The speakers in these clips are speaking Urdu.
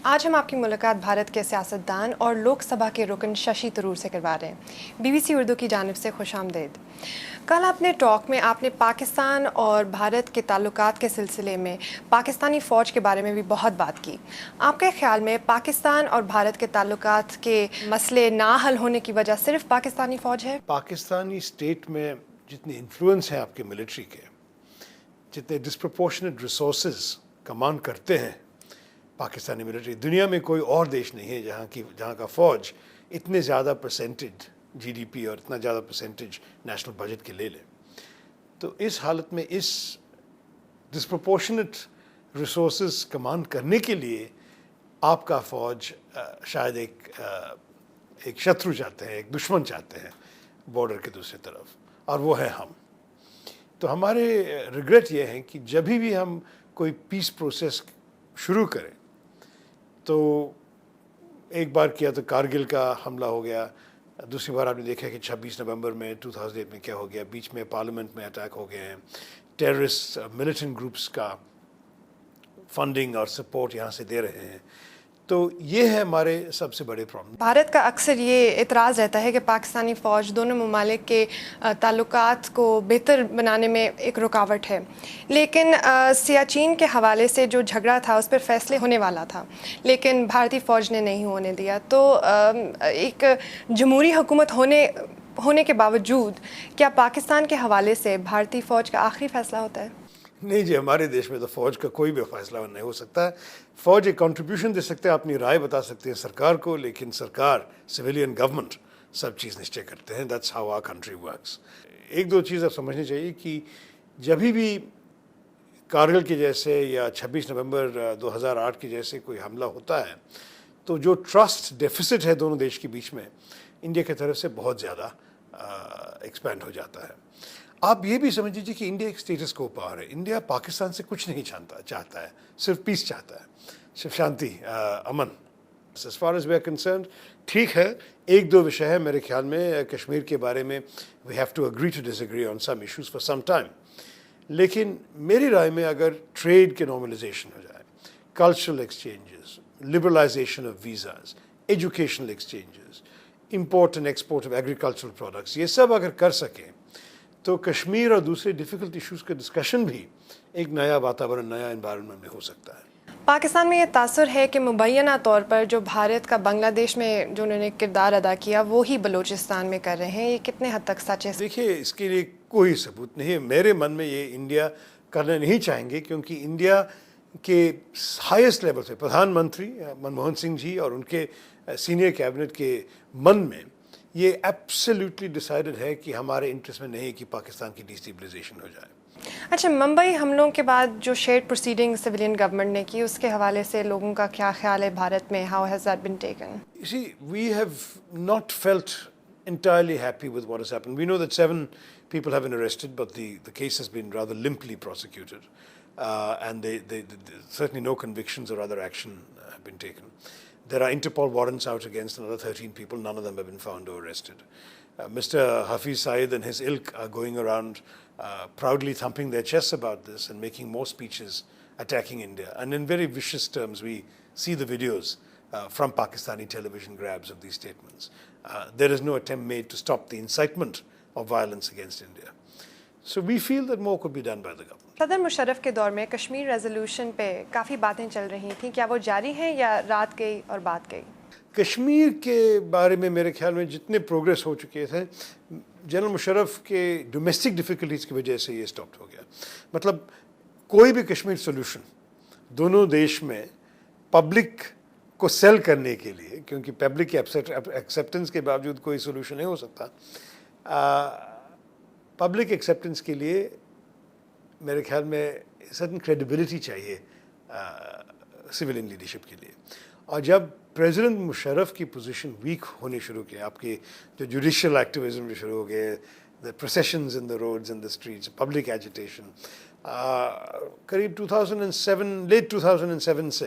آج ہم آپ کی ملاقات بھارت کے سیاستدان اور لوک سبھا کے رکن ششی تھرور سے کروا رہے ہیں۔ BBC اردو کی جانب سے خوش آمدید۔ کل اپنے ٹاک میں آپ نے پاکستان اور بھارت کے تعلقات کے سلسلے میں پاکستانی فوج کے بارے میں بھی بہت بات کی۔ آپ کے خیال میں پاکستان اور بھارت کے تعلقات کے مسئلے نہ حل ہونے کی وجہ صرف پاکستانی فوج ہے؟ پاکستانی اسٹیٹ میں جتنی انفلوئنس ہیں آپ کے ملٹری کے، جتنے ڈسپرپورشنٹ ریسورسز کمانڈ کرتے ہیں پاکستانی ملٹری، دنیا میں کوئی اور دیش نہیں ہے جہاں کا فوج اتنے زیادہ پرسنٹیج GDP اور اتنا زیادہ پرسنٹیج نیشنل بجٹ کے لے لے۔ تو اس حالت میں اس ڈسپرپورشنٹ ریسورسز کمانڈ کرنے کے لیے آپ کا فوج شاید ایک شترو چاہتے ہیں، ایک دشمن چاہتے ہیں بارڈر کے دوسری طرف، اور وہ ہے ہم۔ تو ہمارے ریگریٹ یہ ہے کہ جب بھی ہم کوئی پیس پروسیس شروع کریں تو ایک بار کیا تو کارگل کا حملہ ہو گیا، دوسری بار آپ نے دیکھا کہ 26 نومبر میں 2008 میں کیا ہو گیا، بیچ میں پارلیمنٹ میں اٹیک ہو گئے ہیں، ٹیررسٹ ملیٹنٹ گروپس کا فنڈنگ اور سپورٹ یہاں سے دے رہے ہیں۔ تو یہ ہے ہمارے سب سے بڑے پرابلم۔ بھارت کا اکثر یہ اعتراض رہتا ہے کہ پاکستانی فوج دونوں ممالک کے تعلقات کو بہتر بنانے میں ایک رکاوٹ ہے، لیکن سیاچین کے حوالے سے جو جھگڑا تھا اس پر فیصلے ہونے والا تھا، لیکن بھارتی فوج نے نہیں ہونے دیا۔ تو ایک جمہوری حکومت ہونے کے باوجود کیا پاکستان کے حوالے سے بھارتی فوج کا آخری فیصلہ ہوتا ہے؟ نہیں جی، ہمارے دیش میں تو فوج کا کوئی بھی فیصلہ نہیں ہو سکتا ہے۔ فوج ایک کنٹریبیوشن دے سکتے ہیں، اپنی رائے بتا سکتے ہیں سرکار کو، لیکن سرکار، سویلین گورنمنٹ سب چیز نشچے کرتے ہیں۔ That's how our country works. ایک دو چیز آپ سمجھنی چاہیے کہ جب بھی کارگل کے جیسے یا 26 نومبر 2008 کے جیسے کوئی حملہ ہوتا ہے تو جو ٹرسٹ ڈیفیسٹ ہے دونوں دیش کے بیچ میں، انڈیا کی طرف سے بہت زیادہ ایکسپینڈ ہو جاتا ہے۔ آپ یہ بھی سمجھ لیجیے کہ انڈیا ایک اسٹیٹس کو پاور ہے۔ انڈیا پاکستان سے کچھ نہیں چاہتا ہے، صرف پیس چاہتا ہے، صرف شانتی، امن۔ as far as we are concerned، ٹھیک ہے، ایک دو وشے ہے میرے خیال میں کشمیر کے بارے میں we have to agree to disagree on some issues for some time، لیکن میری رائے میں اگر ٹریڈ کے نارملائزیشن ہو جائے، cultural exchanges, liberalization of visas, educational exchanges, import and export of agricultural products, یہ سب اگر کر سکیں تو کشمیر اور دوسرے ڈیفیکلٹ ایشوز کا ڈسکشن بھی ایک نیا واتاورن، نیا انوائرمنٹ میں ہو سکتا ہے۔ پاکستان میں یہ تاثر ہے کہ مبینہ طور پر جو بھارت کا بنگلہ دیش میں جو انہوں نے کردار ادا کیا وہی بلوچستان میں کر رہے ہیں، یہ کتنے حد تک سچ ہے؟ دیکھیے، اس کے لیے کوئی ثبوت نہیں ہے۔ میرے من میں یہ انڈیا کرنا نہیں چاہیں گے، کیونکہ انڈیا کے ہائیسٹ لیول سے پردھان منتری منموہن سنگھ جی اور ان کے سینئر کیبنٹ کے من میں یہ ایبسلیوٹلی ڈیسائیڈڈ ہے کہ ہمارے انٹرسٹ میں نہیں ہے کہ پاکستان کی ڈیسٹیبلائزیشن ہو جائے۔ اچھا، ممبئی حملوں کے بعد جو شیئرڈ پروسیڈنگ سویلین گورنمنٹ نے کی، اس کے حوالے سے لوگوں کا کیا خیال ہے بھارت میں؟ How has that been taken? You see, we have not felt entirely happy with what has happened. We know that 7 people have been arrested, but the case has been rather limply prosecuted. And they certainly no convictions or other action have been taken. There are Interpol warrants out against another 13 people. None of them have been found or arrested. Mr. Hafiz Saeed and his ilk are going around proudly thumping their chests about this and making more speeches attacking India. And in very vicious terms, we see the videos from Pakistani television grabs of these statements. There is no attempt made to stop the incitement of violence against India. So we feel that more could be done by the government. صدر مشرف کے دور میں کشمیر ریزولوشن پہ کافی باتیں چل رہی تھیں، کیا وہ جاری ہیں یا رات گئی اور بات گئی؟ کشمیر کے بارے میں میرے خیال میں جتنے پروگریس ہو چکے تھے، جنرل مشرف کے ڈومیسٹک ڈیفیکلٹیز کی وجہ سے یہ اسٹاپ ہو گیا۔ مطلب کوئی بھی کشمیر سولوشن دونوں دیش میں پبلک کو سیل کرنے کے لیے، کیونکہ پبلک کی ایکسیپٹنس کے باوجود کوئی سولوشن نہیں ہو سکتا، پبلک ایکسیپٹنس کے لیے میرے خیال میں سرٹن کریڈیبلٹی چاہیے سویلین لیڈرشپ کے لیے۔ اور جب پریزیڈنٹ مشرف کی پوزیشن ویک ہونے شروع کی، آپ کے جو جوڈیشل ایکٹیویزم جو شروع ہو گئے، the processions in the roads and the streets, public agitation, قریب 2007 late 2007 سے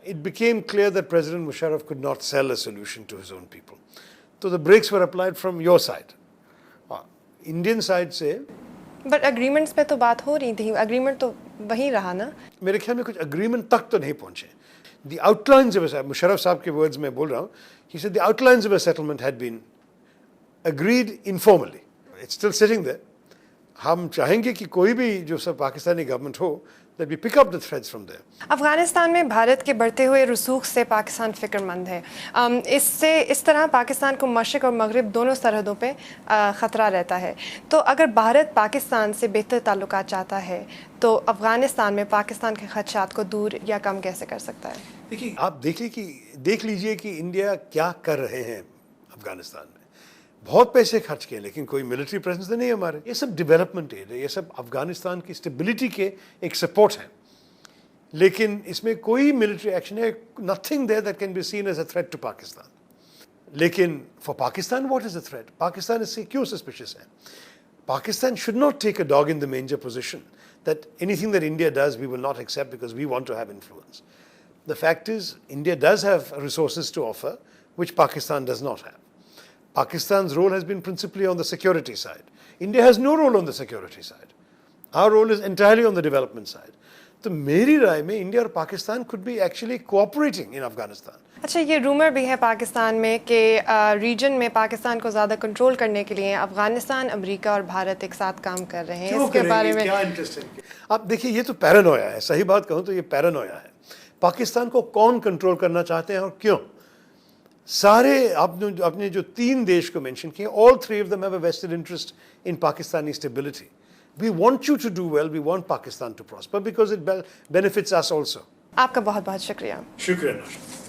it became clear that President Musharraf could not sell a solution to his own people. So the brakes were applied from your side. Indian side سے بٹ اگریمنٹس پہ تو بات ہو رہی تھی، اگریمنٹ تو وہی رہا نا؟ میرے خیال میں کچھ اگریمنٹ تک تو نہیں پہنچے۔ the outlines of a Musharraf صاحب کے words میں بول رہا ہوں, he said the outlines of a settlement had been agreed informally. It's still sitting there. ہم چاہیں گے کہ کوئی بھی جو سب پاکستانی گورنمنٹ ہو that we pick up the threads from there. Afghanistan میں بھارت کے بڑھتے ہوئے رسوخ سے پاکستان فکر مند ہے. اس طرح پاکستان کو مشرق اور مغرب دونوں سرحدوں پہ خطرہ رہتا ہے. تو اگر بھارت پاکستان سے بہتر تعلقات چاہتا ہے تو افغانستان میں پاکستان کے خدشات کو دور یا کم کیسے کر سکتا ہے؟ دیکھیے آپ دیکھ لیجئے کہ انڈیا کیا کر رہے ہیں افغانستان میں. بہت پیسے خرچ کیے لیکن کوئی ملٹری پریزنس نہیں ہے ہمارے. یہ سب ڈیولپمنٹ ایڈ ہے, یہ سب افغانستان کی اسٹیبلٹی کے ایک سپورٹ ہے, لیکن اس میں کوئی ملٹری ایکشن ہے, nothing there that can be seen as a threat to Pakistan. لیکن for Pakistan what is a threat? Pakistan اس سے کیوں سسپیشس ہے؟ Pakistan should not take a dog in the manger position that anything that India does we will not accept because we want to have influence. The fact is India does have resources to offer which Pakistan does not have. Pakistan's role has been principally on the security side. India has no role on the security side. Our role is entirely on the development side. تو میری رائے میں انڈیا اور Pakistan could be actually cooperating in Afghanistan. اچھا, یہ رومر بھی ہے پاکستان میں کہ ریجن میں پاکستان کو زیادہ کنٹرول کرنے کے لیے افغانستان, امریکہ اور بھارت ایک ساتھ کام کر رہے ہیں. اس کے بارے میں کیا انٹرسٹنگ. آپ دیکھیے یہ تو پیرانویا ہے, صحیح بات کہوں تو یہ پیرانویا ہے. پاکستان کو کون کنٹرول کرنا چاہتے ہیں اور کیوں؟ سارے آپ نے جو 3 دیش کو مینشن کیے, all 3 of them have a vested interest in Pakistani stability. We want you to do well, we want Pakistan to prosper because it benefits us also. آپ کا بہت بہت شکریہ. شکریہ.